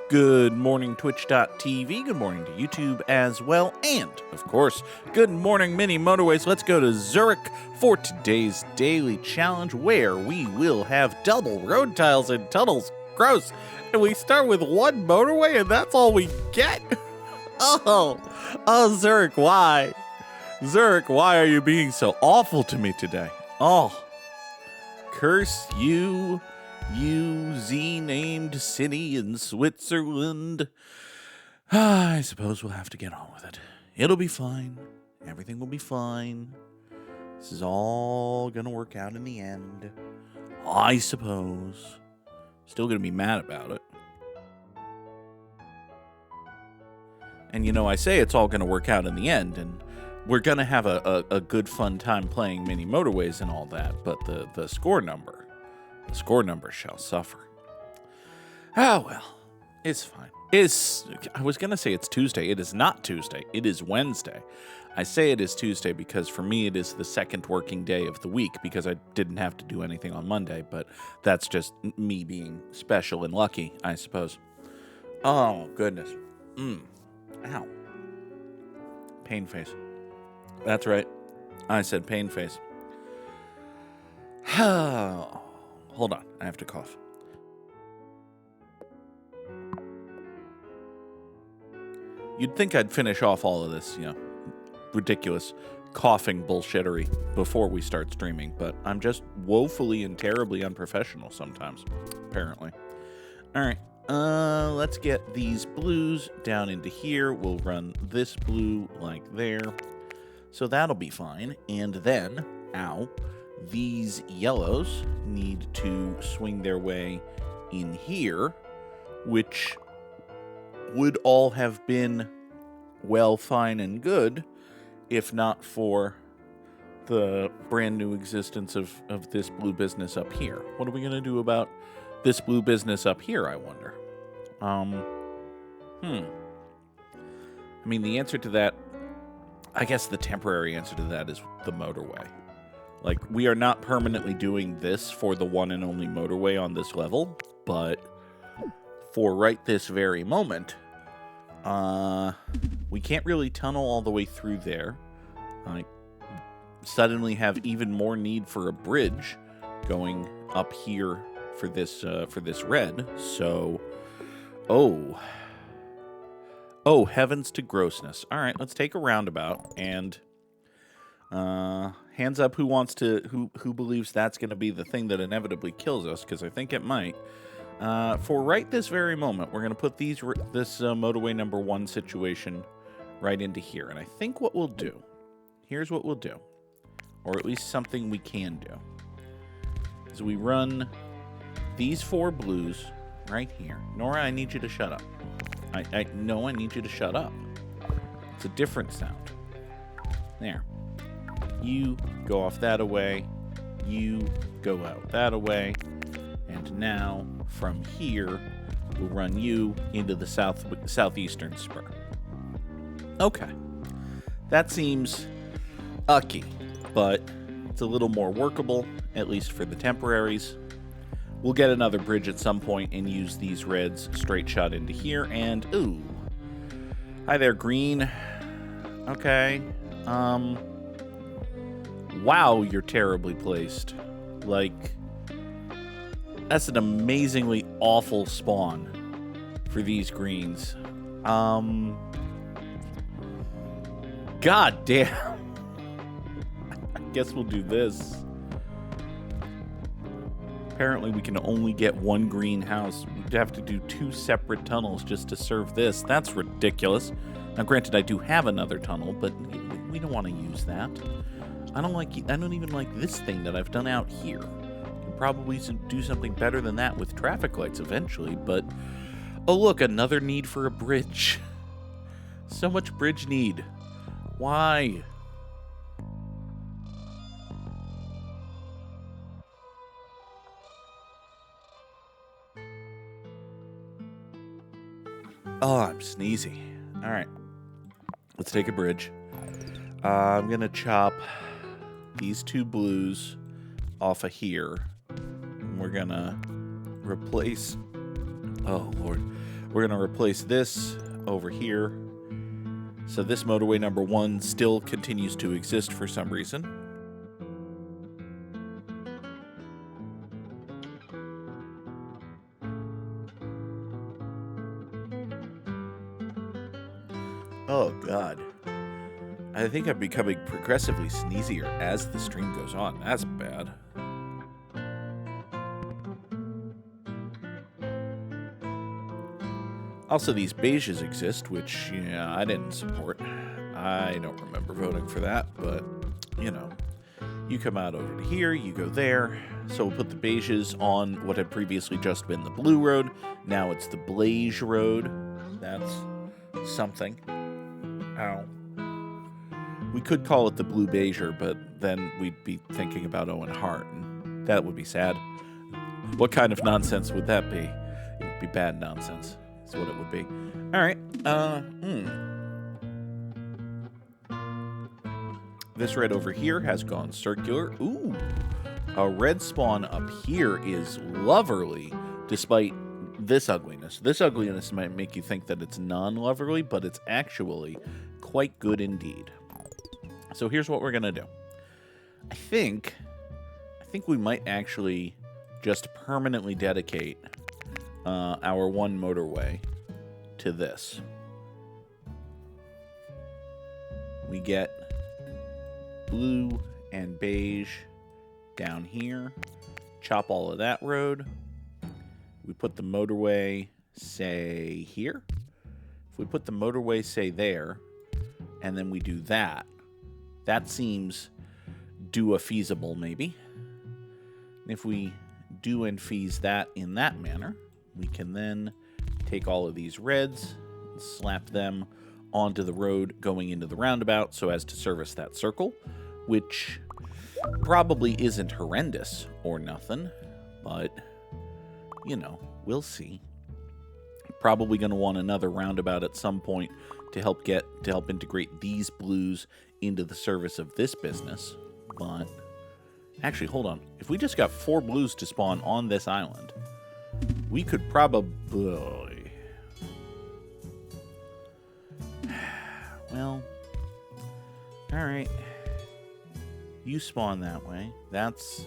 Good morning, Twitch.tv. Good morning to YouTube as well. And, of course, good morning, Mini Motorways. Let's go to Zurich for today's daily challenge where we will have double road tiles and tunnels. Gross. And we start with one motorway and that's all we get? Oh, Zurich, why? Zurich, why are you being so awful to me today? Oh, curse you. You Z-named city in Switzerland. I suppose we'll have to get on with it. It'll be fine. Everything will be fine. This is all gonna work out in the end. I suppose. Still gonna be mad about it. And you know, I say it's all gonna work out in the end, and we're gonna have a good fun time playing Mini Motorways and all that, but the score number shall suffer. Oh, well. It's fine. I was going to say it's Tuesday. It is not Tuesday. It is Wednesday. I say it is Tuesday because for me it is the second working day of the week because I didn't have to do anything on Monday, but that's just me being special and lucky, I suppose. Oh, goodness. Ow. Pain face. That's right. I said pain face. Hold on, I have to cough. You'd think I'd finish off all of this, ridiculous coughing bullshittery before we start streaming, but I'm just woefully and terribly unprofessional sometimes, apparently. All right, let's get these blues down into here. We'll run this blue like there. So that'll be fine. And then, these yellows need to swing their way in here, which would all have been well, fine, and good if not for the brand new existence of this blue business up here. What are we going to do about this blue business up here, I wonder? I mean, the answer to that, I guess the temporary answer to that is the motorway. Like, we are not permanently doing this for the one and only motorway on this level, but for right this very moment, we can't really tunnel all the way through there. I suddenly have even more need for a bridge going up here for this red. So, oh, heavens to grossness. All right, let's take a roundabout and hands up who believes that's going to be the thing that inevitably kills us, because I think it might. For right this very moment, we're going to put this motorway number 1 situation right into here. And I think what we'll do, here's what we'll do, or at least something we can do, is we run these 4 blues right here. Nora, I need you to shut up. No, I need you to shut up. It's a different sound. There. You go off that away, you go out that away, and now from here we'll run you into the southeastern spur. Okay, that seems ucky, but it's a little more workable, at least for the temporaries. We'll get another bridge at some point and use these reds straight shot into here, and ooh, hi there, green. Okay, wow, you're terribly placed. Like, that's an amazingly awful spawn for these greens. God damn. I guess we'll do this. Apparently we can only get one greenhouse. We'd have to do 2 separate tunnels just to serve this. That's ridiculous. Now, granted, I do have another tunnel, but we don't want to use that. I don't even like this thing that I've done out here. Can probably do something better than that with traffic lights eventually, but oh look, another need for a bridge. So much bridge need. Why? Oh, I'm sneezy. All right, let's take a bridge. I'm gonna chop these 2 blues off of here. And we're gonna replace Oh, Lord. We're going to replace this over here. So this motorway number 1 still continues to exist for some reason. Oh, God. I think I'm becoming progressively sneezier as the stream goes on. That's bad. Also, these beiges exist, which, yeah, I didn't support. I don't remember voting for that, but, you know. You come out over to here, you go there. So we'll put the beiges on what had previously just been the blue road. Now it's the beige road. That's something. Ow. We could call it the blue beiger, but then we'd be thinking about Owen Hart, and that would be sad. What kind of nonsense would that be? It would be bad nonsense. That's what it would be. All right. This red over here has gone circular. Ooh. A red spawn up here is loverly, despite this ugliness. This ugliness might make you think that it's non-loverly, but it's actually quite good indeed. So here's what we're going to do. I think we might actually just permanently dedicate our one motorway to this. We get blue and beige down here. Chop all of that road. We put the motorway, say, here. If we put the motorway, say, there, and then we do that, that seems feasible, maybe. And if we do and fees that in that manner, we can then take all of these reds and slap them onto the road going into the roundabout so as to service that circle, which probably isn't horrendous or nothing, but, you know, we'll see. Probably going to want another roundabout at some point to help integrate these blues into the service of this business. But actually, hold on. If we just got 4 blues to spawn on this island, we could probably... Well, all right. You spawn that way. That's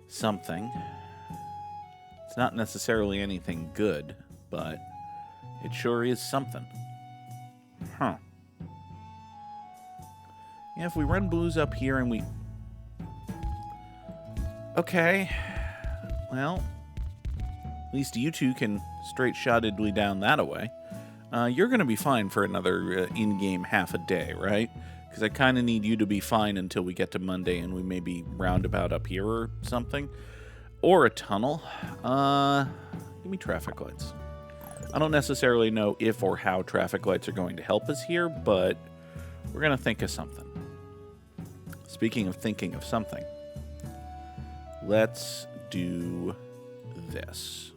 something. It's not necessarily anything good, but it sure is something. Huh. Yeah, if we run blues up here and we... Okay. Well, at least you two can straight-shottedly down that away. You're going to be fine for another in-game half a day, right? Because I kind of need you to be fine until we get to Monday and we maybe roundabout up here or something. Or a tunnel. Give me traffic lights. I don't necessarily know if or how traffic lights are going to help us here, but we're going to think of something. Speaking of thinking of something, let's do this.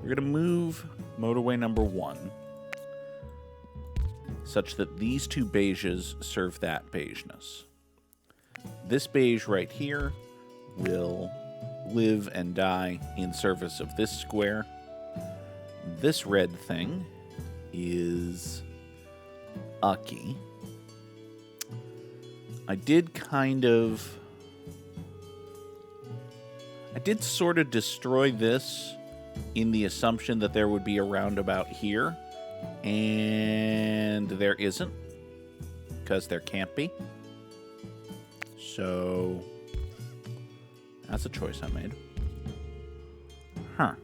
We're going to move motorway number 1 such that these 2 beiges serve that beigeness. This beige right here will live and die in service of this square. This red thing is ucky. I did sort of destroy this in the assumption that there would be a roundabout here, and there isn't, because there can't be. So that's a choice I made. Huh.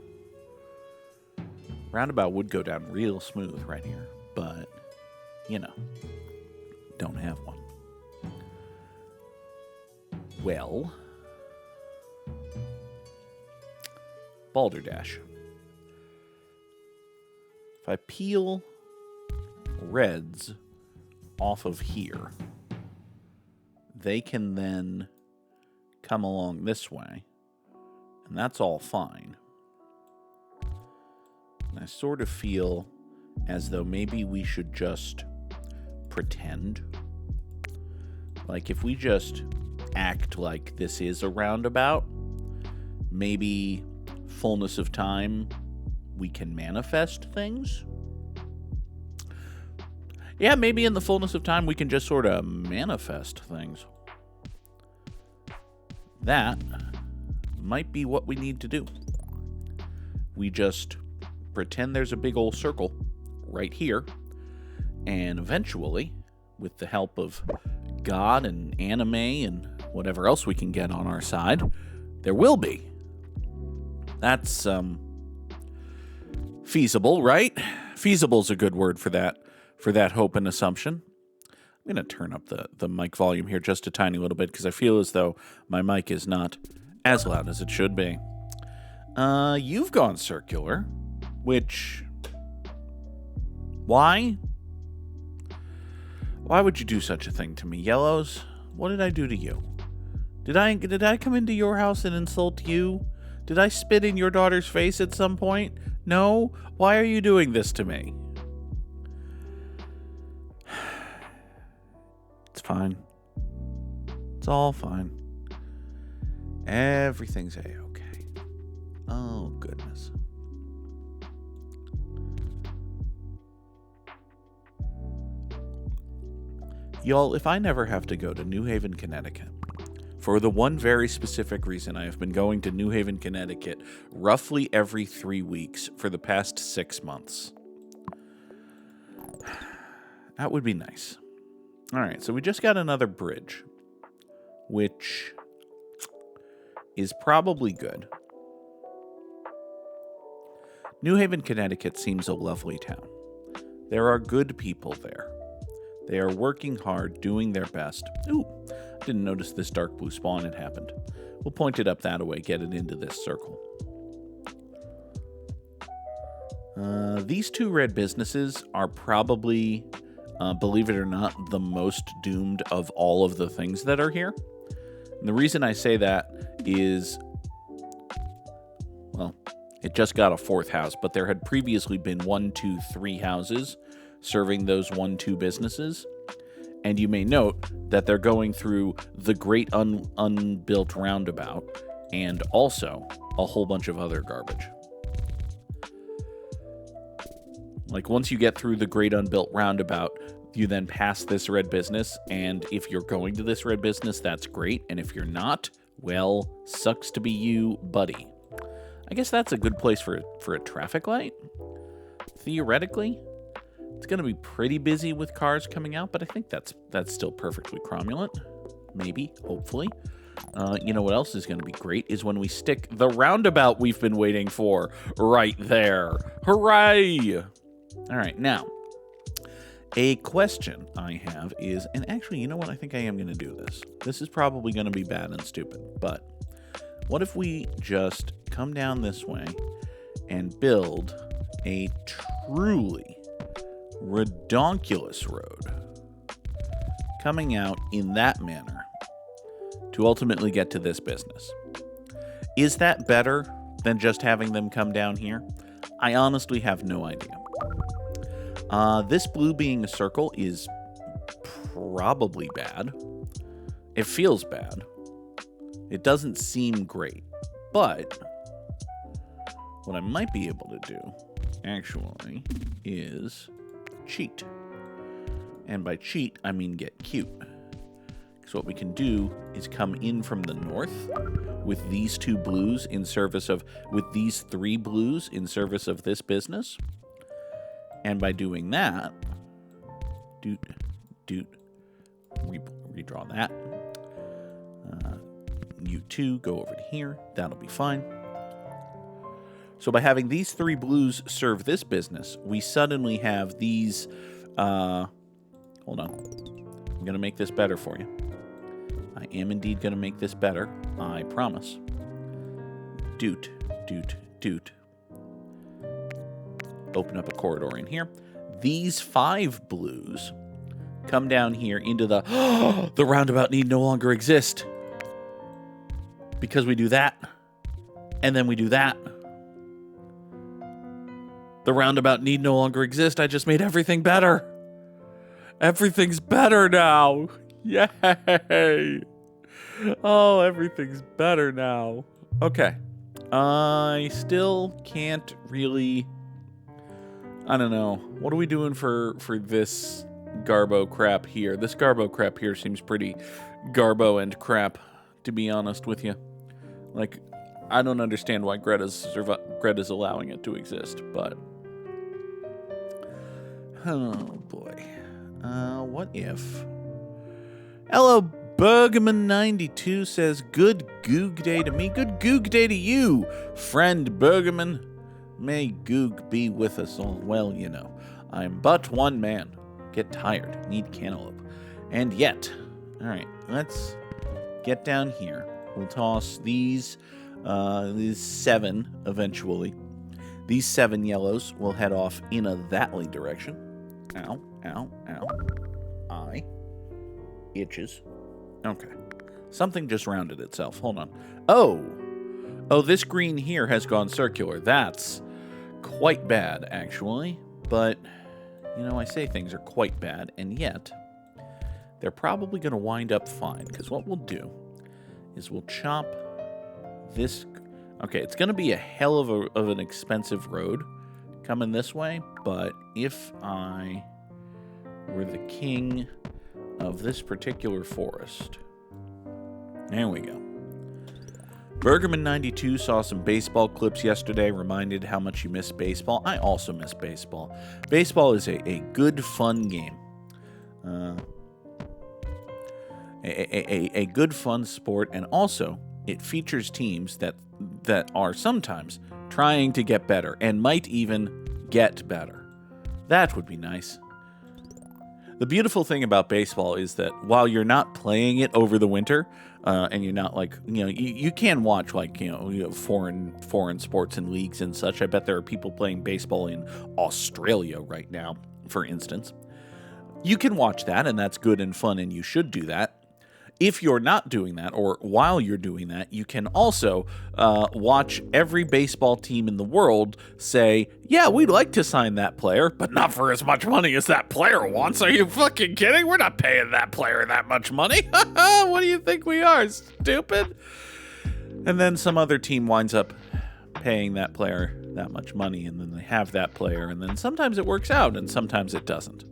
Roundabout would go down real smooth right here, but, you know, don't have one. Well, Balderdash. If I peel reds off of here, they can then come along this way, and that's all fine. And I sort of feel as though maybe we should just pretend. Like, if we just act like this is a roundabout, maybe fullness of time we can manifest things. Yeah, maybe in the fullness of time we can just sort of manifest things. That might be what we need to do. We just pretend there's a big old circle right here, and eventually, with the help of God and anime and whatever else we can get on our side, there will be. That's feasible, right? Feasible's a good word for that hope and assumption. I'm going to turn up the mic volume here just a tiny little bit because I feel as though my mic is not as loud as it should be. You've gone circular, which... Why? Why would you do such a thing to me, Yellows? What did I do to you? Did I come into your house and insult you? Did I spit in your daughter's face at some point? No? Why are you doing this to me? It's fine. It's all fine. Everything's A-okay. Oh, goodness. Y'all, if I never have to go to New Haven, Connecticut, for the one very specific reason I have been going to New Haven, Connecticut roughly every 3 weeks for the past 6 months, that would be nice. All right, so we just got another bridge, which is probably good. New Haven, Connecticut seems a lovely town. There are good people there. They are working hard, doing their best. Ooh, I didn't notice this dark blue spawn had happened. We'll point it up that way, get it into this circle. These two red businesses are probably, believe it or not, the most doomed of all of the things that are here. And the reason I say that is, well, it just got a 4th house, but there had previously been 1, 2, 3 houses serving those 1, 2 businesses. And you may note that they're going through the great unbuilt roundabout and also a whole bunch of other garbage. Like, once you get through the great unbuilt roundabout, you then pass this red business, and if you're going to this red business, that's great. And if you're not, well, sucks to be you, buddy. I guess that's a good place for a traffic light, theoretically. It's going to be pretty busy with cars coming out, but I think that's still perfectly cromulent. Maybe, hopefully. You know what else is going to be great is when we stick the roundabout we've been waiting for right there. Hooray! All right, now, a question I have is, and actually, you know what? I think I am going to do this. This is probably going to be bad and stupid, but what if we just come down this way and build a truly redonkulous road coming out in that manner to ultimately get to this business? Is that better than just having them come down here? I honestly have no idea. This blue being a circle is probably bad. It feels bad. It doesn't seem great. But what I might be able to do, actually, is cheat. And by cheat, I mean get cute. Because what we can do is come in from the north with these 2 blues in service of, with these 3 blues in service of this business. And by doing that, redraw that. You 2 go over to here. That'll be fine. So by having these 3 blues serve this business, we suddenly have these... hold on. I'm going to make this better for you. I am indeed going to make this better. I promise. Doot. Open up a corridor in here. These 5 blues come down here into the... the roundabout need no longer exist. Because we do that. And then we do that. The roundabout need no longer exist. I just made everything better. Everything's better now. Yay. Oh, everything's better now. Okay. I still can't really... I don't know. What are we doing for this Garbo crap here? This Garbo crap here seems pretty Garbo and crap, to be honest with you. Like, I don't understand why Greta's allowing it to exist, but... Oh, boy. What if... Hello, Bergman92 says, good Goog day to me. Good Goog day to you, friend Bergman. May Goog be with us all. Well, you know, I'm but one man. Get tired. Need cantaloupe. And yet... Alright, let's get down here. We'll toss these 7 eventually. These 7 yellows will head off in a thatly direction. Ow, ow, ow. Eye. Itches. Okay. Something just rounded itself. Hold on. Oh! Oh, this green here has gone circular. That's quite bad, actually. But, you know, I say things are quite bad, and yet... they're probably going to wind up fine, because what we'll do is we'll chop this... Okay, it's going to be a hell of an expensive road coming this way, but if I were the king of this particular forest... There we go. Bergerman92 saw some baseball clips yesterday, reminded how much you miss baseball. I also miss baseball. Baseball is a good, fun game. A good, fun sport, and also it features teams that are sometimes trying to get better and might even get better. That would be nice. The beautiful thing about baseball is that while you're not playing it over the winter, and you're not like, you know, you can watch like, you know, foreign sports and leagues and such. I bet there are people playing baseball in Australia right now, for instance. You can watch that, and that's good and fun, and you should do that. If you're not doing that, or while you're doing that, you can also watch every baseball team in the world say, yeah, we'd like to sign that player, but not for as much money as that player wants. Are you fucking kidding? We're not paying that player that much money. What do you think we are, stupid? And then some other team winds up paying that player that much money, and then they have that player, and then sometimes it works out, and sometimes it doesn't.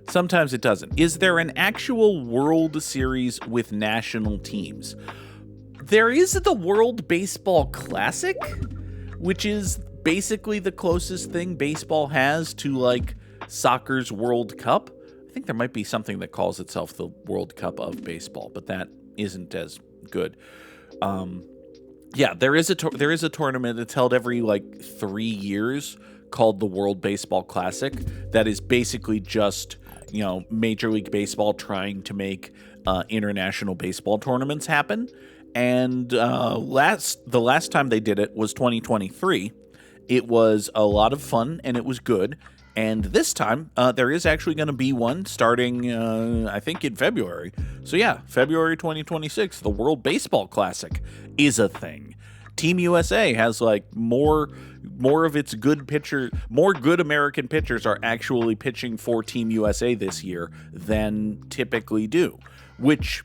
Sometimes it doesn't. Is there an actual World Series with national teams? There is the World Baseball Classic, which is basically the closest thing baseball has to, like, soccer's World Cup. I think there might be something that calls itself the World Cup of baseball, but that isn't as good. Yeah, there is a tournament that's held every, like, 3 years called the World Baseball Classic that is basically just... you know, Major League Baseball trying to make international baseball tournaments happen. And the last time they did it was 2023. It was a lot of fun, and it was good. And this time, there is actually going to be one starting, I think, in February. So yeah, February 2026, the World Baseball Classic is a thing. Team USA has, like, more of its good pitcher, more good American pitchers are actually pitching for Team USA this year than typically do, which,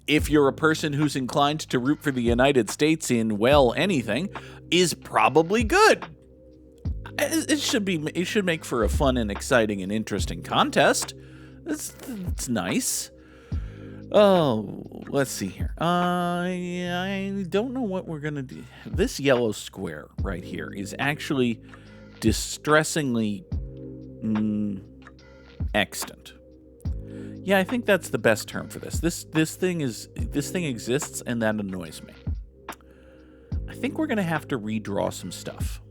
if you're a person who's inclined to root for the United States in, well, anything, is probably good. It should make for a fun and exciting and interesting contest. It's nice. Oh, let's see here. I don't know what we're going to do. This yellow square right here is actually distressingly extant. Yeah, I think that's the best term for this. This thing exists, and that annoys me. I think we're going to have to redraw some stuff,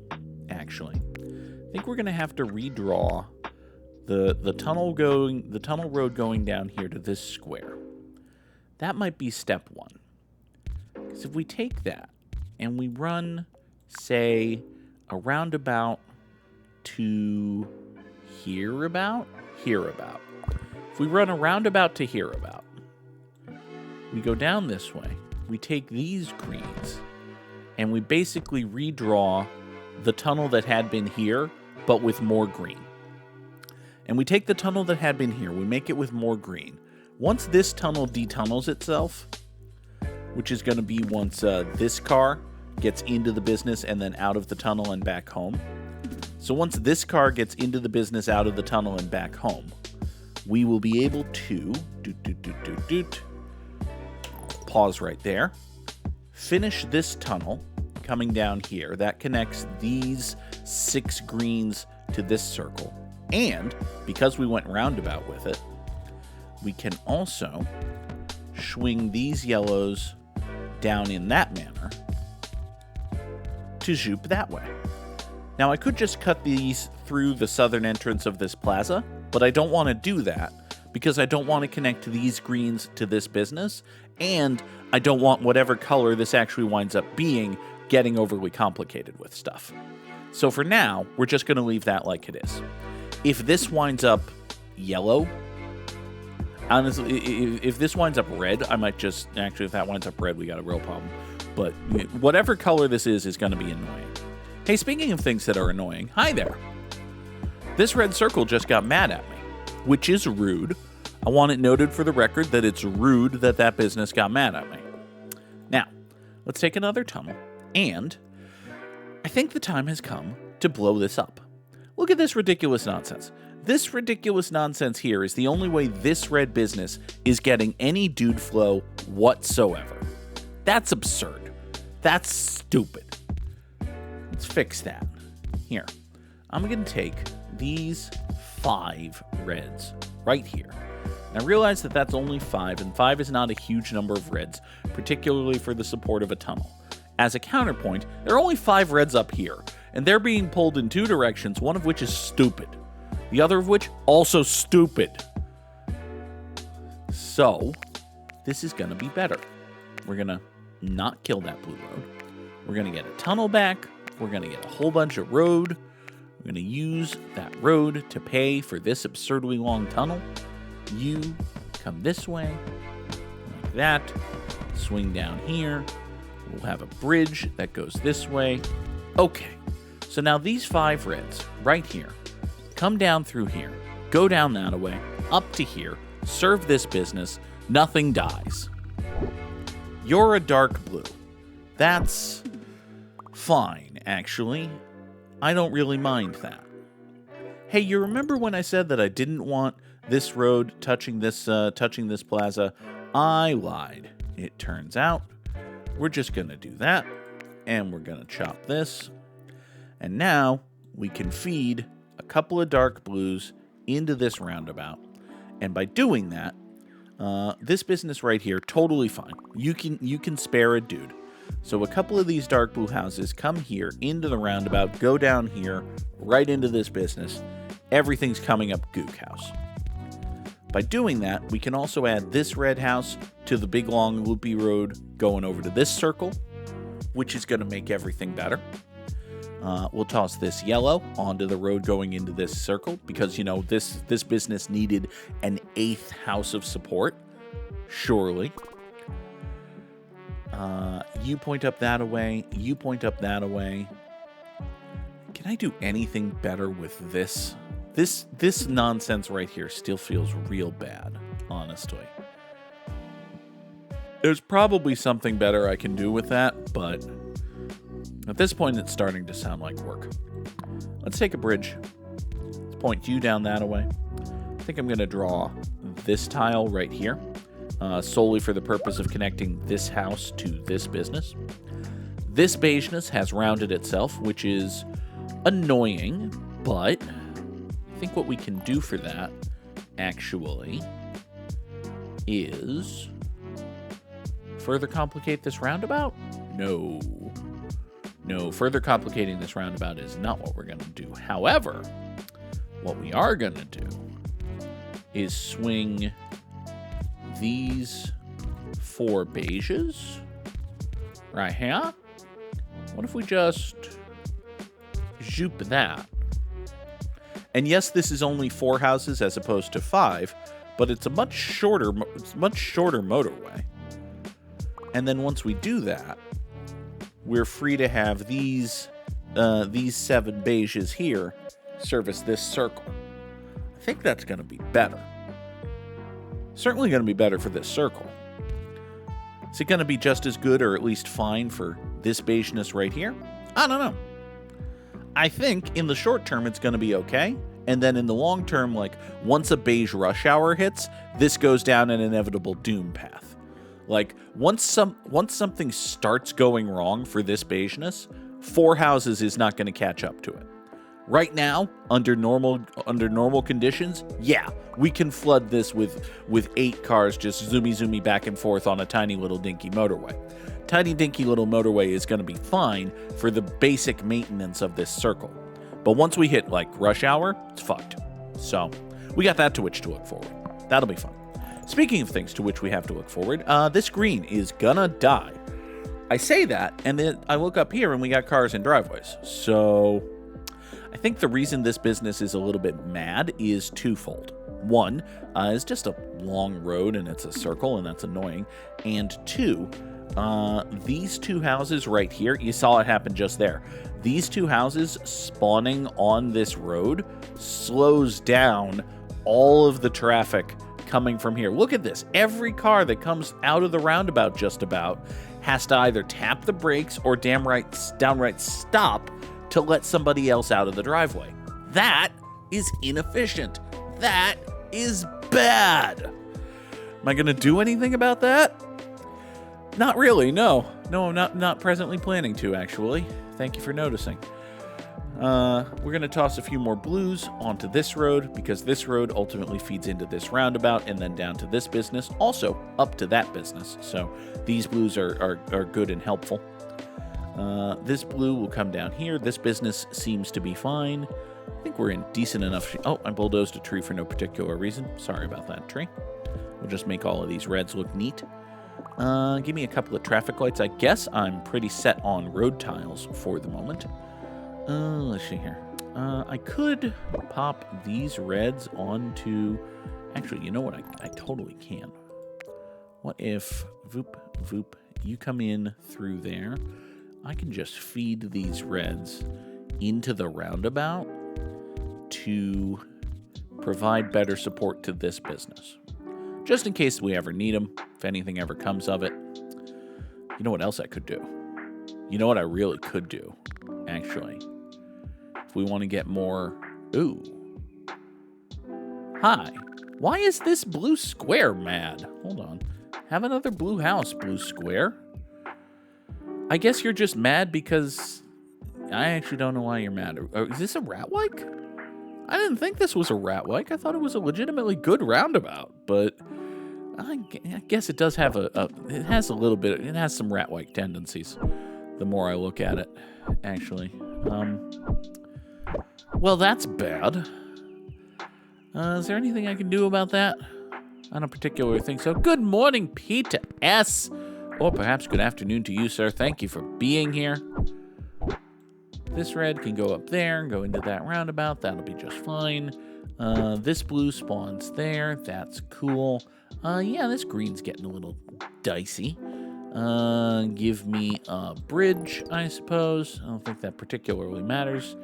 actually. I think we're going to have to redraw the tunnel road going down here to this square. That might be step 1. Because if we take that and we run, say, a roundabout to hereabout. If we run a roundabout to hereabout, we go down this way, we take these greens, and we basically redraw the tunnel that had been here, but with more green. And we take the tunnel that had been here, we make it with more green. Once this tunnel detunnels itself, which is going to be once this car gets into the business and then out of the tunnel and back home. So once this car gets into the business, out of the tunnel, and back home, we will be able to pause right there, finish this tunnel coming down here. That connects these 6 greens to this circle. And because we went roundabout with it, we can also swing these yellows down in that manner to zoop that way. Now, I could just cut these through the southern entrance of this plaza, but I don't want to do that because I don't want to connect these greens to this business, and I don't want whatever color this actually winds up being getting overly complicated with stuff. So for now, we're just going to leave that like it is. If this winds up yellow, honestly, if this winds up red, I might just... Actually, if that winds up red, we got a real problem. But whatever color this is going to be annoying. Hey, speaking of things that are annoying, hi there. This red circle just got mad at me, which is rude. I want it noted for the record that it's rude that that business got mad at me. Now, let's take another tunnel, and I think the time has come to blow this up. Look at this ridiculous nonsense. This ridiculous nonsense here is the only way this red business is getting any dude flow whatsoever. That's absurd. That's stupid. Let's fix that. Here, I'm going to take these 5 reds right here. And I realize that that's only 5, and 5 is not a huge number of reds, particularly for the support of a tunnel. As a counterpoint, there are only 5 reds up here, and they're being pulled in 2 directions, one of which is stupid. The other of which, also stupid. So, this is going to be better. We're going to not kill that blue road. We're going to get a tunnel back. We're going to get a whole bunch of road. We're going to use that road to pay for this absurdly long tunnel. You come this way, like that. Swing down here. We'll have a bridge that goes this way. Okay, so now these 5 reds right here come down through here, go down that way, up to here, serve this business, nothing dies. You're a dark blue. That's fine, actually. I don't really mind that. Hey, you remember when I said that I didn't want this road touching this plaza? I lied. It turns out we're just going to do that, and we're going to chop this, and now we can feed a couple of dark blues into this roundabout, and by doing that, this business right here, totally fine. You can spare a dude. So a couple of these dark blue houses come here into the roundabout, go down here, right into this business. Everything's coming up Goog House. By doing that, we can also add this red house to the big long loopy road going over to this circle, which is going to make everything better. We'll toss this yellow onto the road going into this circle because, you know, this business needed an 8th house of support. Surely. You point up that away. You point up that away. Can I do anything better with this? This nonsense right here still feels real bad, honestly. There's probably something better I can do with that, but at this point it's starting to sound like work. Let's take a bridge. Let's point you down that way. I think I'm going to draw this tile right here, solely for the purpose of connecting this house to this business. This beigeness has rounded itself, which is annoying, but I think what we can do for that, actually, is further complicate this roundabout? No. No, further complicating this roundabout is not what we're going to do. However, what we are going to do is swing these 4 beiges right here. What if we just zoop that? And yes, this is only 4 houses as opposed to 5, but it's a much shorter motorway. And then once we do that, we're free to have these 7 beiges here service this circle. I think that's going to be better. Certainly going to be better for this circle. Is it going to be just as good or at least fine for this beigeness right here, I don't know. I think in the short term it's going to be okay. And then in the long term, like once a beige rush hour hits, this goes down an inevitable doom path. Like once something starts going wrong for this beigeness, 4 houses is not going to catch up to it. Right now, under normal conditions, yeah, we can flood this with 8 cars just zoomy back and forth on a tiny little dinky motorway. Tiny dinky little motorway is going to be fine for the basic maintenance of this circle. But once we hit like rush hour, it's fucked. So we got that to which to look forward. That'll be fun. Speaking of things to which we have to look forward, this green is gonna die. I say that, and then I look up here and we got cars and driveways. So I think the reason this business is a little bit mad is twofold. One, it's just a long road and it's a circle and that's annoying. And 2, these 2 houses right here, you saw it happen just there. These 2 houses spawning on this road slows down all of the traffic coming from here. Look at this. Every car that comes out of the roundabout just about has to either tap the brakes or downright stop to let somebody else out of the driveway. That is inefficient. That is bad. Am I going to do anything about that? Not really, no. No, I'm not presently planning to, actually. Thank you for noticing. We're going to toss a few more blues onto this road, because this road ultimately feeds into this roundabout and then down to this business, also up to that business. So these blues are good and helpful. This blue will come down here. This business seems to be fine. I think we're in decent enough. Oh, I bulldozed a tree for no particular reason. Sorry about that, tree. We'll just make all of these reds look neat. Give me a couple of traffic lights. I guess I'm pretty set on road tiles for the moment. Let's see here. I could pop these reds onto... Actually, you know what? I totally can. What if, voop, you come in through there. I can just feed these reds into the roundabout to provide better support to this business. Just in case we ever need them, if anything ever comes of it. You know what else I could do? You know what I really could do, actually? If we want to get more... Ooh. Hi. Why is this blue square mad? Hold on. Have another blue house, blue square. I guess you're just mad because... I actually don't know why you're mad. Is this a Ratwike? I didn't think this was a Ratwike. I thought it was a legitimately good roundabout, but... I guess it does have it has a little bit, it has some Ratwike tendencies, the more I look at it, actually. Well, that's bad. Is there anything I can do about that? I don't particularly think so. Good morning, Peter S. Or perhaps good afternoon to you, sir. Thank you for being here. This red can go up there and go into that roundabout. That'll be just fine. This blue spawns there. That's cool. Yeah, this green's getting a little dicey. Give me a bridge, I suppose. I don't think that particularly matters.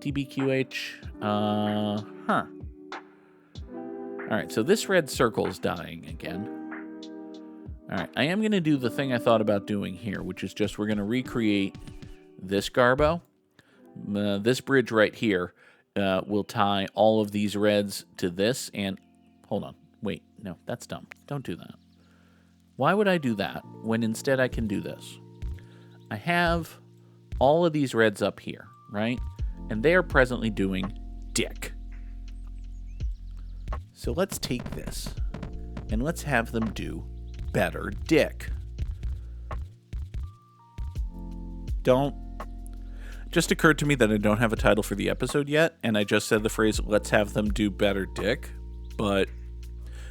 TBQH. Alright, so this red circle is dying again. Alright, I am going to do the thing I thought about doing here, which is just we're going to recreate this garbo. This bridge right here will tie all of these reds to this, and... Hold on. Wait, no, that's dumb. Don't do that. Why would I do that when instead I can do this? I have all of these reds up here, right? And they are presently doing dick. So let's take this and let's have them do better dick. Just occurred to me that I don't have a title for the episode yet, and I just said the phrase, let's have them do better dick, but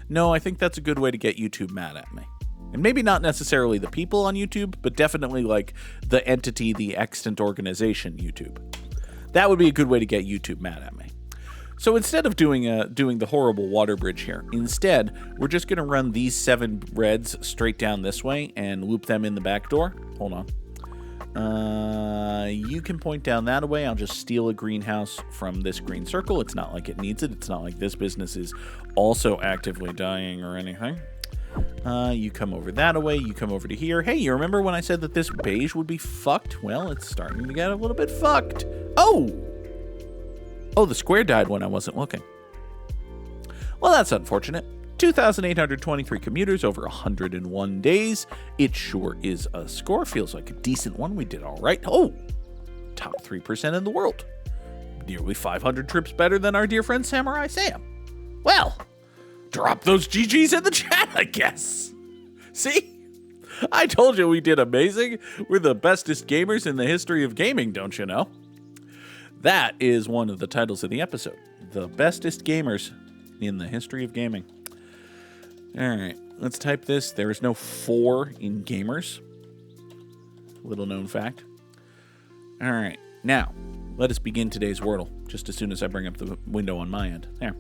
no, I think that's a good way to get YouTube mad at me. And maybe not necessarily the people on YouTube, but definitely like the entity, the extant organization YouTube. That would be a good way to get YouTube mad at me. So instead of doing the horrible water bridge here, instead, we're just going to run these 7 reds straight down this way and loop them in the back door. Hold on. You can point down that way. I'll just steal a greenhouse from this green circle. It's not like it needs it. It's not like this business is also actively dying or anything. You come over that way. You come over to here. Hey, you remember when I said that this beige would be fucked? Well, it's starting to get a little bit fucked. Oh! Oh, the square died when I wasn't looking. Well, that's unfortunate. 2,823 commuters over 101 days. It sure is a score. Feels like a decent one. We did all right. Oh, top 3% in the world. Nearly 500 trips better than our dear friend Samurai Sam. Well, drop those GGs in the chat, I guess. See? I told you we did amazing. We're the bestest gamers in the history of gaming, don't you know? That is one of the titles of the episode. The bestest gamers in the history of gaming. All right, let's type this. There is no 4 in gamers. Little known fact. All right, now let us begin today's Wordle. Just as soon as I bring up the window on my end. There.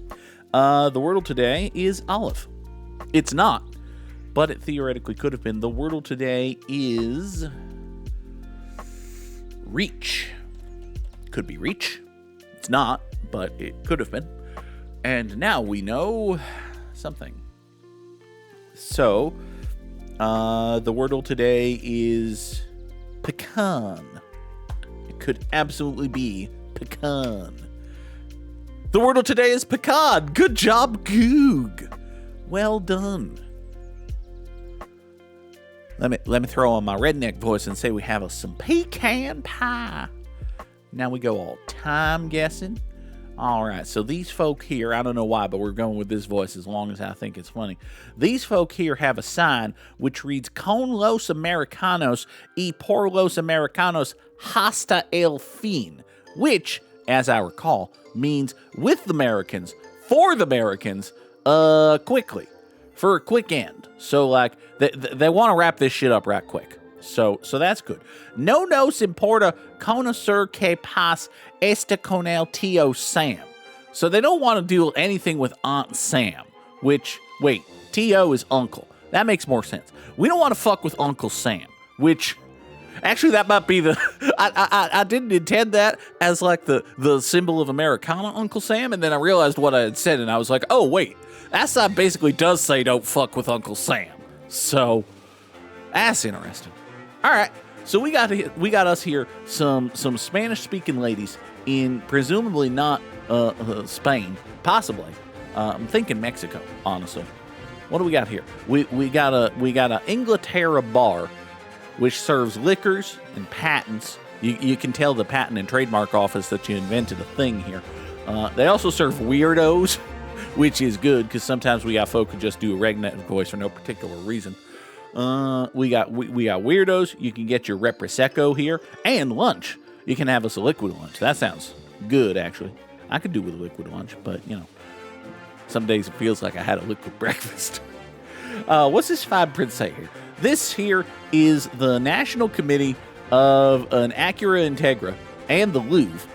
The Wordle today is olive. It's not, but it theoretically could have been. The Wordle today is reach. Could be reach. It's not, but it could have been. And now we know something. So, the Wordle today is pecan. It could absolutely be pecan. The Wordle today is pecan. Good job, Goog. Well done. Let me throw on my redneck voice and say we have some pecan pie. Now we go all time guessing. All right, so these folk here, I don't know why, but we're going with this voice as long as I think it's funny. These folk here have a sign which reads, Con los Americanos y por los Americanos hasta el fin, which, as I recall, means with the Americans, for the Americans, quickly, for a quick end. So, like, they want to wrap this shit up right quick. So that's good. No nos importa conocer que pas este con el tío Sam. So they don't want to do anything with Aunt Sam, which, wait, T.O. is uncle. That makes more sense. We don't want to fuck with Uncle Sam, which, actually, that might be the, I didn't intend that as like the symbol of Americana, Uncle Sam, and then I realized what I had said, and I was like, oh, wait, that sign basically does say don't fuck with Uncle Sam. So, that's interesting. All right, so we got us here some Spanish-speaking ladies in presumably not Spain, possibly. I'm thinking Mexico, honestly. What do we got here? We got a Inglaterra bar, which serves liquors and patents. You can tell the Patent and Trademark Office that you invented a thing here. They also serve weirdos, which is good because sometimes we got folk who just do a redneck voice for no particular reason. We got weirdos. You can get your Reprosecco here and lunch. You can have us a liquid lunch. That sounds good, actually. I could do with a liquid lunch, but you know, some days it feels like I had a liquid breakfast. What's this fine print say here? This here is the National Committee of an Acura Integra and the Louvre,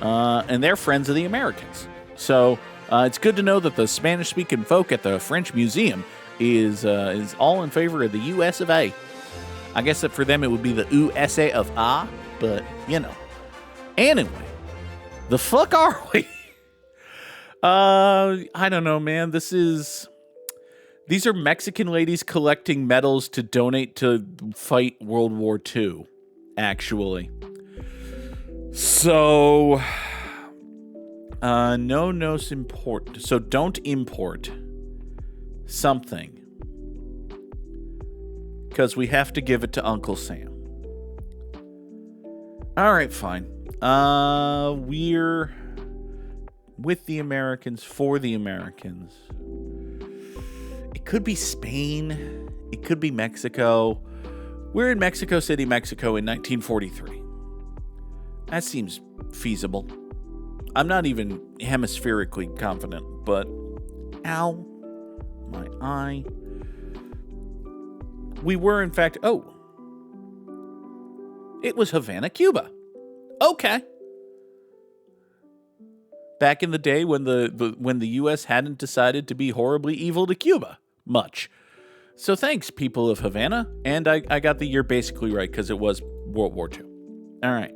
and they're friends of the Americans. So it's good to know that the Spanish-speaking folk at the French Museum is all in favor of the U.S. of A. I guess that for them it would be the USA of A, but you know. Anyway, the fuck are we? I don't know, man. These are Mexican ladies collecting medals to donate to fight World War II, actually. So, no nos import. So don't import something, because we have to give it to Uncle Sam. All right, fine. We're with the Americans, for the Americans. It could be Spain. It could be Mexico. We're in Mexico City, Mexico in 1943. That seems feasible. I'm not even hemispherically confident, but ow. My eye. We were, in fact, it was Havana, Cuba. Okay. Back in the day when the U.S. hadn't decided to be horribly evil to Cuba much. So thanks, people of Havana. And I got the year basically right because it was World War II. All right.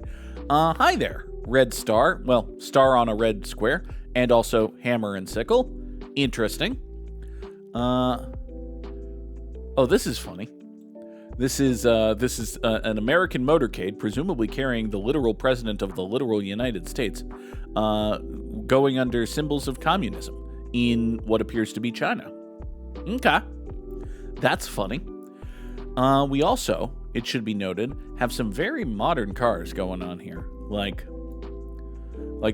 Hi there, red star. Well, star on a red square. And also hammer and sickle. Interesting. Oh, this is funny. This is an American motorcade, presumably carrying the literal president of the literal United States, going under symbols of communism in what appears to be China. Okay. That's funny. We also, it should be noted, have some very modern cars going on here. Like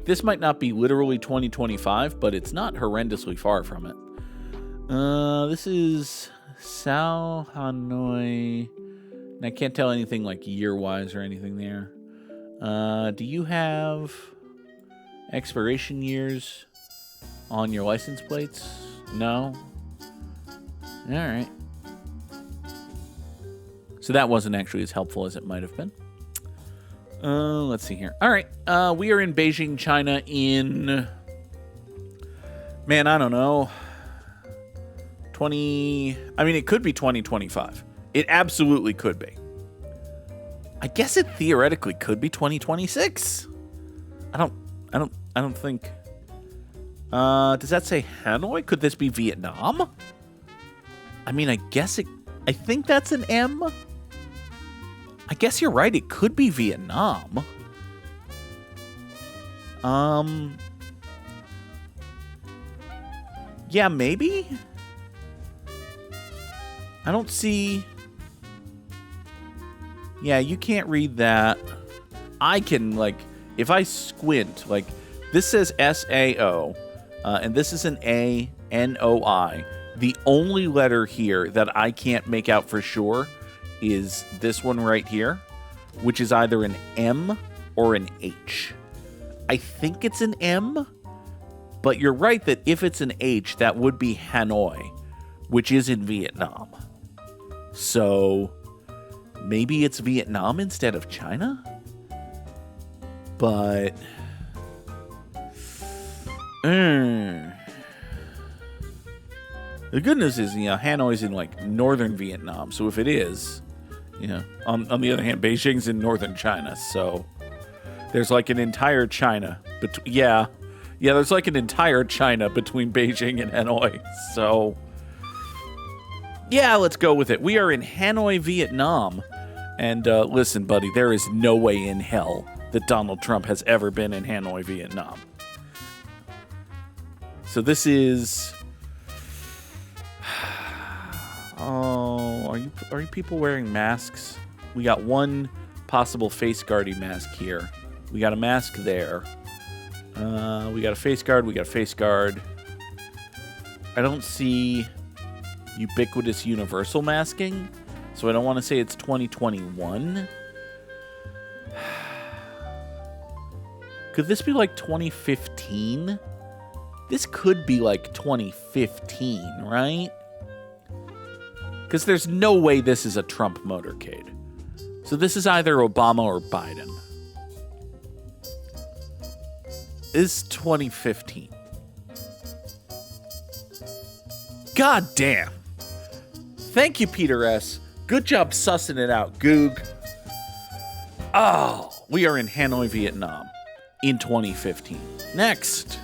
this might not be literally 2025, but it's not horrendously far from it. This is Sao Hanoi. And I can't tell anything like year-wise or anything there. Do you have expiration years on your license plates? No? All right. So that wasn't actually as helpful as it might have been. Let's see here. All right. We are in Beijing, China in... Man, I don't know. It could be 2025. It absolutely could be. I guess it theoretically could be 2026. I don't think. Does that say Hanoi? Could this be Vietnam? I think that's an M. I guess you're right. It could be Vietnam. Yeah, maybe. I don't see... Yeah, you can't read that. I can, if I squint, this says S-A-O, and this is an A-N-O-I. The only letter here that I can't make out for sure is this one right here, which is either an M or an H. I think it's an M, but you're right that if it's an H, that would be Hanoi, which is in Vietnam. So maybe it's Vietnam instead of China? But... The good news is, Hanoi's in, northern Vietnam. So if it is, on the other hand, Beijing's in northern China. So there's, an entire China. Yeah, there's, an entire China between Beijing and Hanoi. So... yeah, let's go with it. We are in Hanoi, Vietnam. And listen, buddy, there is no way in hell that Donald Trump has ever been in Hanoi, Vietnam. So this is... Oh, are you people wearing masks? We got one possible face guardy mask here. We got a mask there. We got a face guard. We got a face guard. I don't see... ubiquitous universal masking, so I don't want to say it's 2021. Could this be 2015? This could be 2015, right? Because there's no way this is a Trump motorcade. So this is either Obama or Biden. Is 2015. God damn. Thank you, Peter S. Good job sussing it out, Goog. Oh, we are in Hanoi, Vietnam in 2015. Next.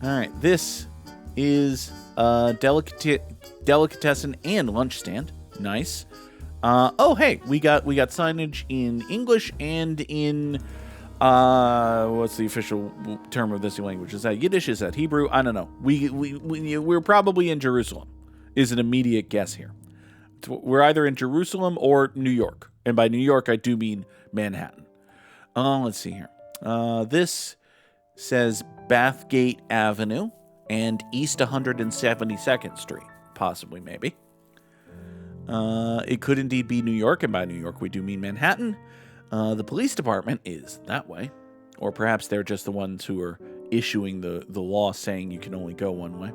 All right, this is a delicatessen and lunch stand. Nice. Oh, hey, we got signage in English and in what's the official term of this language? Is that Yiddish? Is that Hebrew? I don't know. We're probably in Jerusalem. Is an immediate guess here. We're either in Jerusalem or New York. And by New York, I do mean Manhattan. Let's see here. This says Bathgate Avenue and East 172nd Street. Possibly, maybe. It could indeed be New York, and by New York, we do mean Manhattan. The police department is that way. Or perhaps they're just the ones who are issuing the law saying you can only go one way.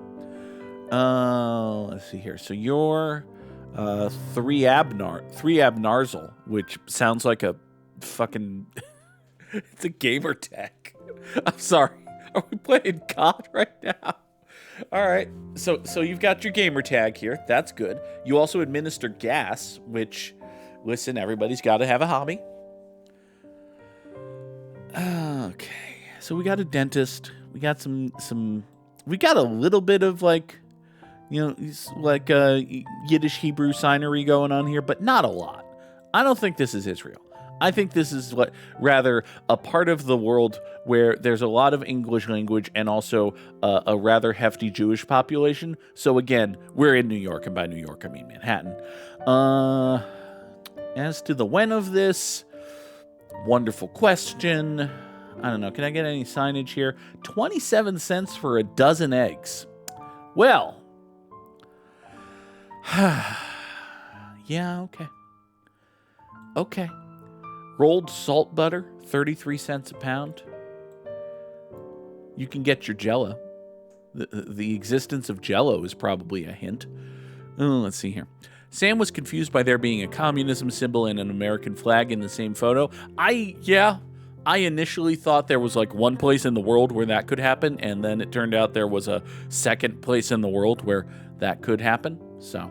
Let's see here. So you're 3 Abnarzal, which sounds like a fucking... It's a gamer tag. I'm sorry. Are we playing COD right now? All right. So you've got your gamer tag here. That's good. You also administer gas, which, listen, everybody's got to have a hobby. Okay. So we got a dentist. We got some we got a little bit of You know, it's like Yiddish Hebrew signery going on here, but not a lot. I don't think this is Israel. I think this is rather a part of the world where there's a lot of English language and also a rather hefty Jewish population. So again, we're in New York, and by New York I mean Manhattan. As to the when of this, wonderful question. I don't know. Can I get any signage here? 27 cents for a dozen eggs. Well, yeah, okay. Okay. Rolled salt butter, 33 cents a pound. You can get your Jell-O. The existence of Jell-O is probably a hint. Oh, let's see here. Sam was confused by there being a communism symbol and an American flag in the same photo. I initially thought there was like one place in the world where that could happen, and then it turned out there was a second place in the world where that could happen. So,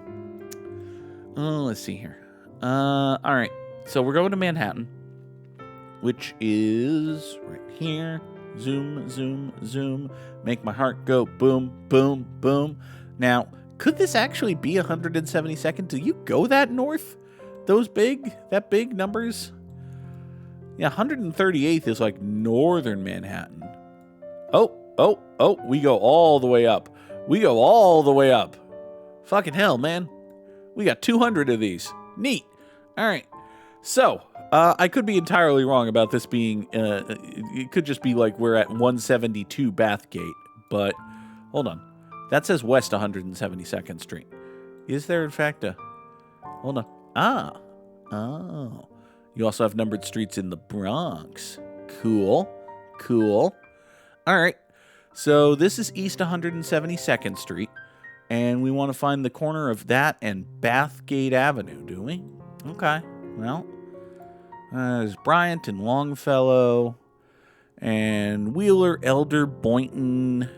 let's see here. All right. So we're going to Manhattan, which is right here. Zoom, zoom, zoom. Make my heart go boom, boom, boom. Now, could this actually be 172nd? Do you go that north? That big numbers? Yeah, 138th is like northern Manhattan. Oh, we go all the way up. We go all the way up. Fucking hell, man. We got 200 of these. Neat. All right. So, I could be entirely wrong about this being, it could just be like we're at 172 Bathgate, but hold on. That says West 172nd Street. Is there, in fact, hold on. Oh. You also have numbered streets in the Bronx. Cool. All right. So this is East 172nd Street, and we want to find the corner of that and Bathgate Avenue, do we? Okay. Well, there's Bryant and Longfellow, and Wheeler, Elder, Boynton.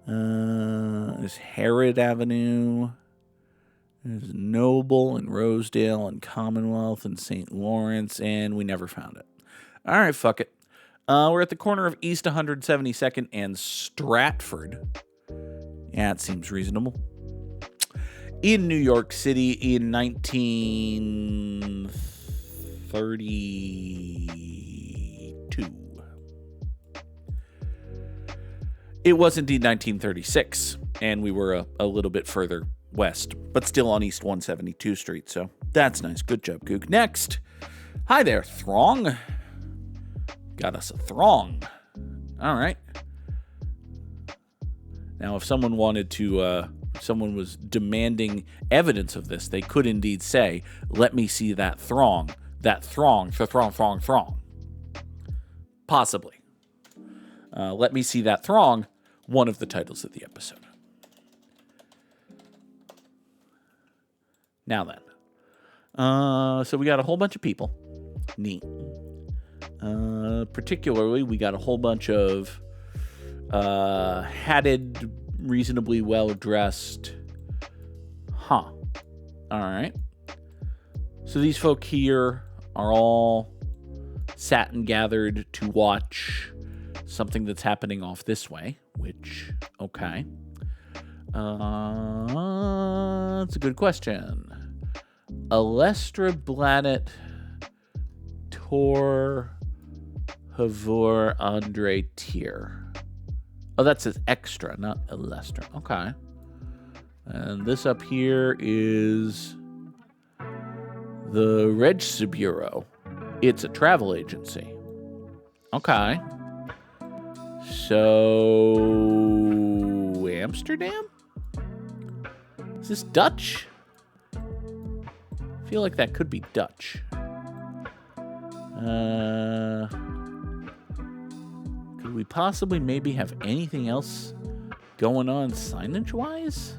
There's Herod Avenue. There's Noble and Rosedale and Commonwealth and St. Lawrence, and we never found it. All right, fuck it. We're at the corner of East 172nd and Stratford. Yeah, it seems reasonable. In New York City in 1932. It was indeed 1936, and we were a little bit further west, but still on East 172 Street, so that's nice. Good job, Goog. Next. Hi there, Throng. Got us a Throng. All right. Now, if someone wanted to, someone was demanding evidence of this, they could indeed say, let me see that Throng. That Throng. Possibly. Let me see that Throng. One of the titles of the episode. Now then. So we got a whole bunch of people. Neat. Particularly, we got a whole bunch of hatted, reasonably well-dressed. All right. So these folk here are all sat and gathered to watch something that's happening off this way, which, okay. That's a good question. Alestra Blanet Tor Havor Andre Tier. Oh, that says extra, not Alestra. Okay. And this up here is the Registry Bureau. It's a travel agency. Okay. So, Amsterdam? Is this Dutch? I feel like that could be Dutch. Could we possibly maybe have anything else going on signage-wise?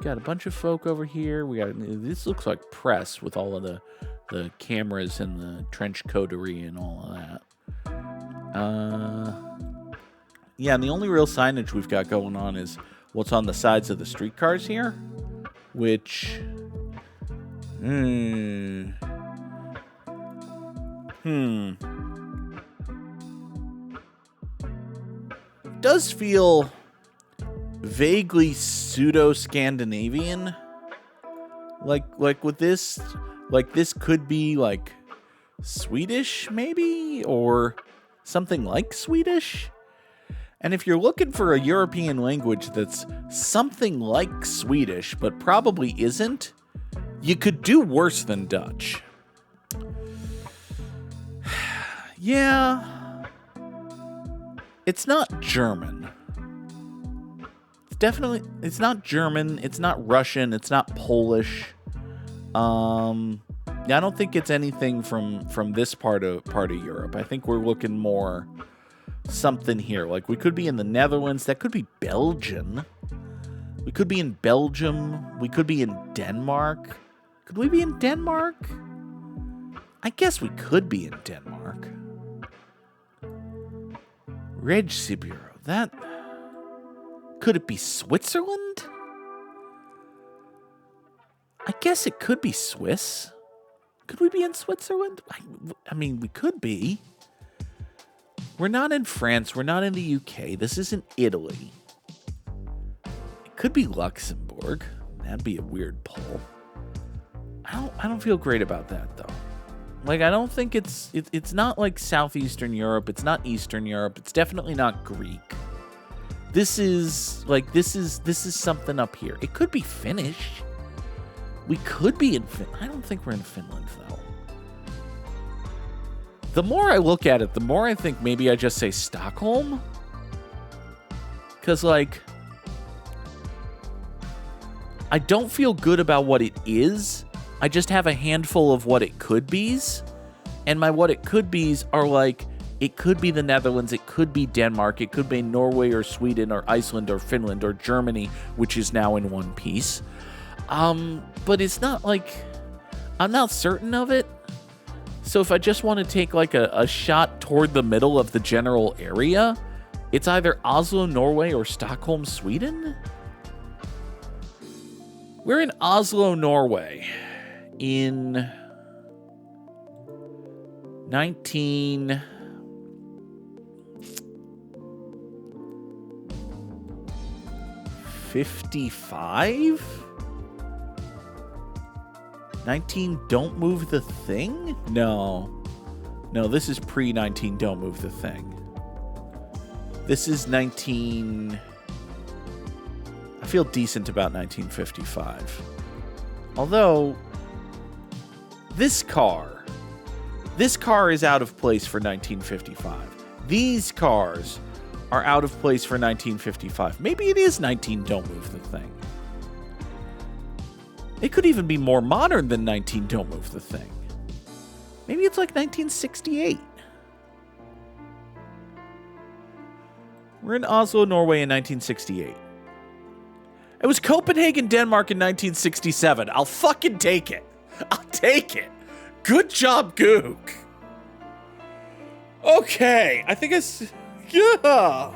Got a bunch of folk over here. We got this looks like press with all of the cameras and the trench coterie and all of that. Yeah, and the only real signage we've got going on is what's on the sides of the streetcars here, which does feel vaguely pseudo-Scandinavian. Like with this, like this could be like Swedish maybe, or something like Swedish. And if you're looking for a European language that's something like Swedish but probably isn't, you could do worse than Dutch. Yeah. It's not German. It's not German, it's not Russian, it's not Polish. Yeah, I don't think it's anything from this part of Europe. I think we're looking more something here. Like we could be in the Netherlands, that could be Belgian. We could be in Belgium, we could be in Denmark. Could we be in Denmark? I guess we could be in Denmark. Regsiburo, that... Could it be Switzerland? I guess it could be Swiss. Could we be in Switzerland? I mean, we could be. We're not in France. We're not in the UK. This isn't Italy. It could be Luxembourg. That'd be a weird pull. I don't feel great about that, though. Like, I don't think it's not like Southeastern Europe. It's not Eastern Europe. It's definitely not Greek. This is something up here. It could be Finnish. We could be in Finland. I don't think we're in Finland, though. The more I look at it, the more I think maybe I just say Stockholm. Because, like, I don't feel good about what it is. I just have a handful of what it could be's. And my what it could be's are, like, it could be the Netherlands, it could be Denmark, it could be Norway or Sweden or Iceland or Finland or Germany, which is now in one piece. But it's not like, I'm not certain of it. So if I just want to take like a shot toward the middle of the general area, it's either Oslo, Norway or Stockholm, Sweden. We're in Oslo, Norway in 1955? 19 Don't Move the Thing? No, this is pre-19 Don't Move the Thing. This is 19... I feel decent about 1955. Although, this car is out of place for 1955. These cars are out of place for 1955. Maybe it is 19 Don't Move the Thing. It could even be more modern than 19 Don't Move the Thing. Maybe it's like 1968. We're in Oslo, Norway in 1968. It was Copenhagen, Denmark in 1967. I'll fucking take it. I'll take it. Good job, Goog. Okay, I think it's... Yeah.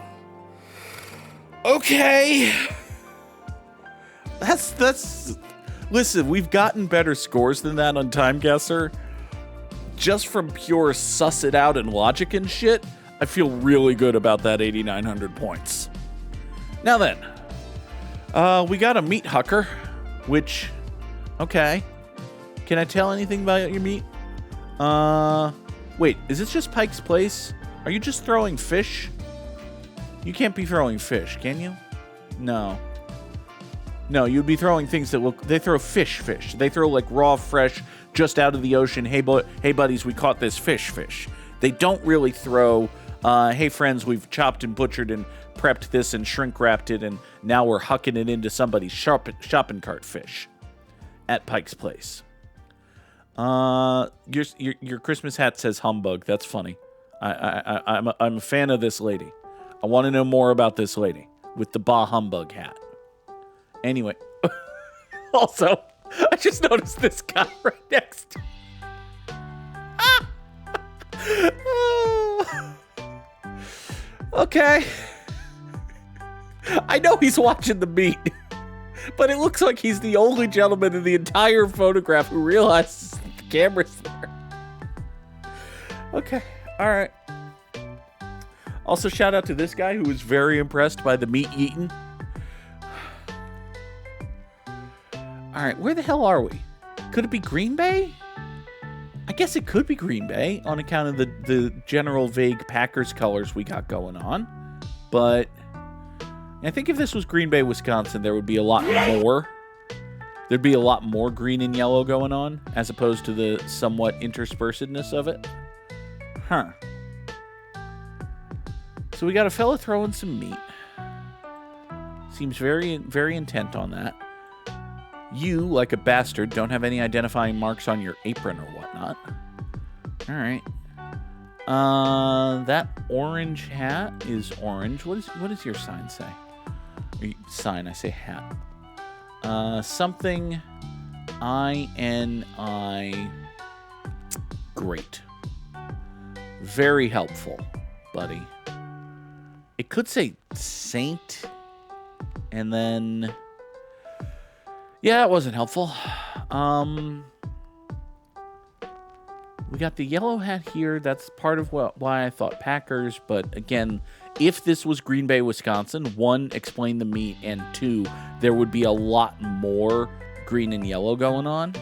Okay. That's... Listen, we've gotten better scores than that on Time Guesser. Just from pure suss it out and logic and shit, I feel really good about that 8,900 points. Now then, we got a meat hucker, which, okay. Can I tell anything about your meat? Wait, is this just Pike's Place? Are you just throwing fish? You can't be throwing fish, can you? No. No, you'd be throwing things that look... They throw fish. They throw, like, raw, fresh, just out of the ocean. Hey, buddies, we caught this fish. They don't really throw, hey, friends, we've chopped and butchered and prepped this and shrink-wrapped it, and now we're hucking it into somebody's shopping cart fish at Pike's Place. Your Christmas hat says humbug. That's funny. I'm a fan of this lady. I want to know more about this lady with the bah humbug hat. Anyway, also, I just noticed this guy right next to Okay. I know he's watching the meet, but it looks like he's the only gentleman in the entire photograph who realizes the camera's there. Okay, all right. Also, shout out to this guy who was very impressed by the meat eaten. All right, where the hell are we? Could it be Green Bay? I guess it could be Green Bay on account of the general vague Packers colors we got going on. But I think if this was Green Bay, Wisconsin, there would be a lot more. There'd be a lot more green and yellow going on, as opposed to the somewhat interspersedness of it. Huh. So we got a fella throwing some meat. Seems very, very intent on that. You, like a bastard, don't have any identifying marks on your apron or whatnot. All right. That orange hat is orange. What does your sign say? Sign, I say hat. Something I-N-I. Great. Very helpful, buddy. It could say Saint, and then... Yeah, it wasn't helpful. We got the yellow hat here. That's part of why I thought Packers. But again, if this was Green Bay, Wisconsin, 1, explain the meat, and 2, there would be a lot more green and yellow going on.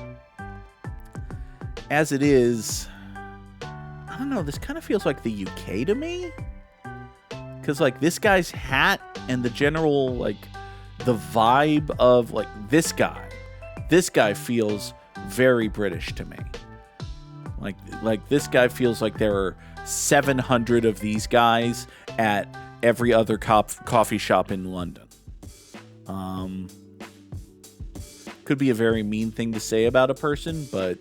As it is, I don't know, this kind of feels like the UK to me. Because, like, this guy's hat and the general, like, the vibe of, like, this guy feels very British to me. Like this guy feels like there are 700 of these guys at every other coffee shop in London. Could be a very mean thing to say about a person, but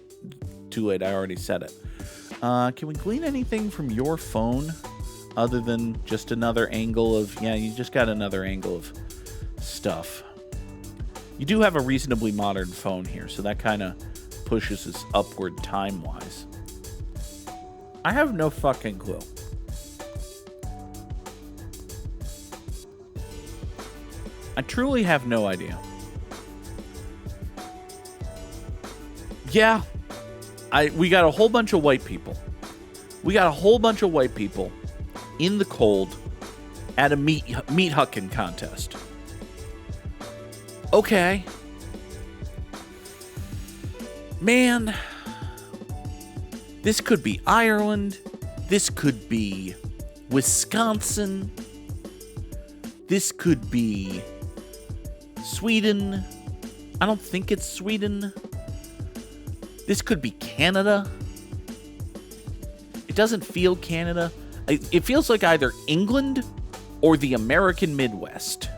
too late, I already said it. Can we glean anything from your phone other than just another angle of... Yeah, you just got another angle of stuff. You do have a reasonably modern phone here, so that kind of pushes us upward time-wise. I have no fucking clue. I truly have no idea. Yeah, we got a whole bunch of white people. We got a whole bunch of white people in the cold at a meat hucking contest. Okay. Man, this could be Ireland. This could be Wisconsin. This could be Sweden. I don't think it's Sweden. This could be Canada. It doesn't feel Canada. It feels like either England or the American Midwest.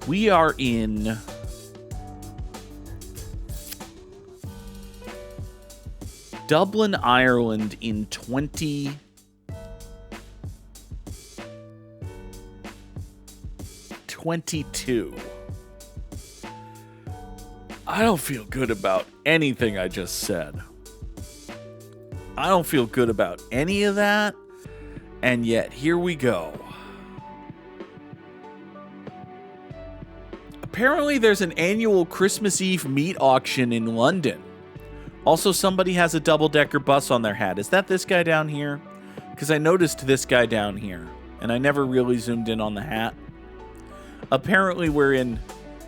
We are in Dublin, Ireland in 2022. I don't feel good about anything I just said. I don't feel good about any of that. And yet, here we go. Apparently, there's an annual Christmas Eve meat auction in London. Also, somebody has a double-decker bus on their hat. Is that this guy down here? Because I noticed this guy down here, and I never really zoomed in on the hat. Apparently, we're in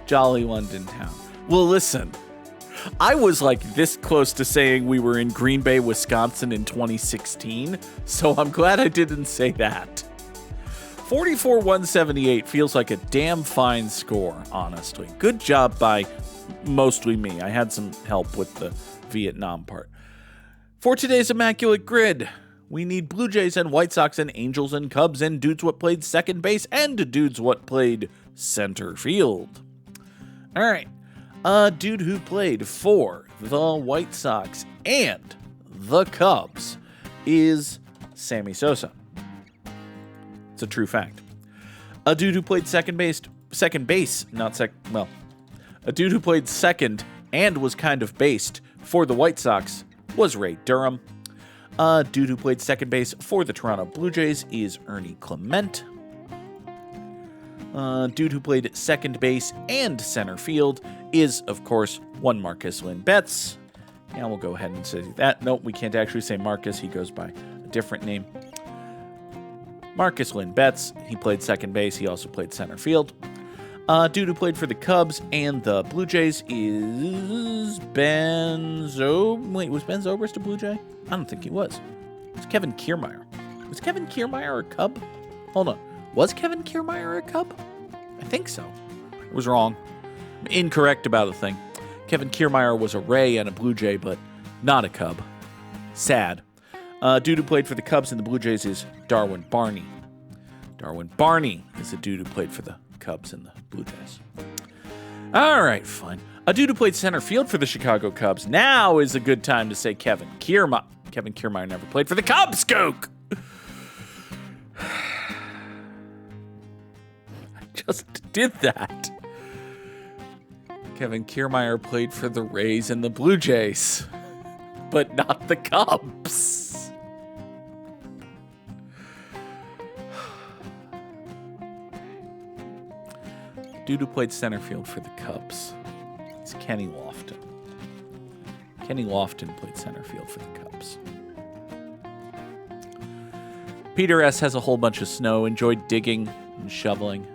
jolly London town. Well, listen, I was like this close to saying we were in Green Bay, Wisconsin in 2016, so I'm glad I didn't say that. 44-178 feels like a damn fine score, honestly. Good job by mostly me. I had some help with the Vietnam part. For today's Immaculate Grid, we need Blue Jays and White Sox and Angels and Cubs and dudes what played second base and dudes what played center field. All right. A dude who played for the White Sox and the Cubs is Sammy Sosa. It's a true fact. A dude who played a dude who played second and was kind of based for the White Sox was Ray Durham. A dude who played second base for the Toronto Blue Jays is Ernie Clement. Dude who played second base and center field is, of course, one Marcus Lynn Betts. And we'll go ahead and say that. Nope, we can't actually say Marcus. He goes by a different name. Marcus Lynn Betts. He played second base. He also played center field. Dude who played for the Cubs and the Blue Jays is Ben Zobrist. Wait, was Ben Zobrist a Blue Jay? I don't think he was. It's Kevin Kiermaier. Was Kevin Kiermaier a Cub? Hold on. Was Kevin Kiermaier a Cub? I think so. I was wrong. I'm incorrect about a thing. Kevin Kiermaier was a Ray and a Blue Jay, but not a Cub. Sad. Dude who played for the Cubs and the Blue Jays is Darwin Barney. Darwin Barney is a dude who played for the Cubs and the Blue Jays. All right, fine. A dude who played center field for the Chicago Cubs. Now is a good time to say Kevin Kiermaier. Kevin Kiermaier never played for the Cubs, Goog! I just did that. Kevin Kiermaier played for the Rays and the Blue Jays, but not the Cubs. Dude who played center field for the Cubs. It's Kenny Lofton. Kenny Lofton played center field for the Cubs. Peter S. has a whole bunch of snow. Enjoyed digging and shoveling.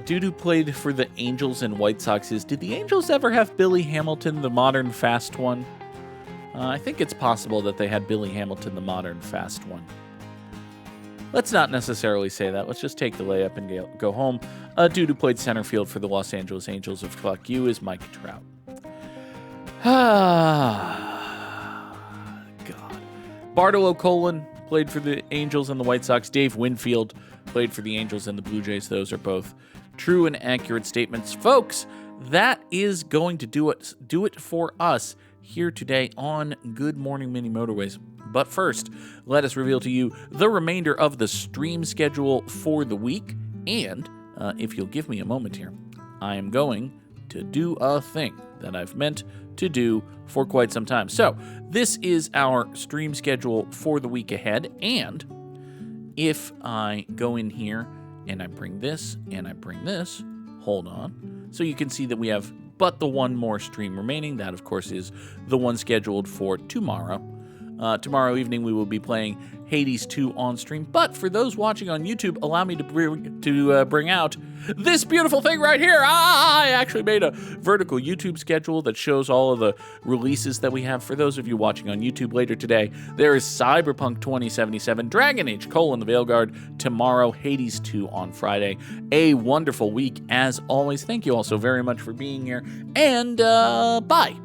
Dude who played for the Angels and White Sox is... Did the Angels ever have Billy Hamilton, the modern fast one? I think it's possible that they had Billy Hamilton, the modern fast one. Let's not necessarily say that. Let's just take the layup and go home. A dude who played center field for the Los Angeles Angels of Fuck You is Mike Trout. Ah, God. Bartolo Colon played for the Angels and the White Sox. Dave Winfield played for the Angels and the Blue Jays. Those are both true and accurate statements. Folks, that is going to do it for us here today on Good Morning Mini Motorways. But first, let us reveal to you the remainder of the stream schedule for the week. And if you'll give me a moment here, I am going to do a thing that I've meant to do for quite some time. So this is our stream schedule for the week ahead. And if I go in here and I bring this and I bring this, hold on. So you can see that we have but the one more stream remaining. That, of course, is the one scheduled for tomorrow. Tomorrow evening, we will be playing Hades 2 on stream. But for those watching on YouTube, allow me to bring out this beautiful thing right here. I actually made a vertical YouTube schedule that shows all of the releases that we have. For those of you watching on YouTube later today, there is Cyberpunk 2077, Dragon Age: the Veilguard tomorrow, Hades 2 on Friday. A wonderful week as always. Thank you all so very much for being here, and bye.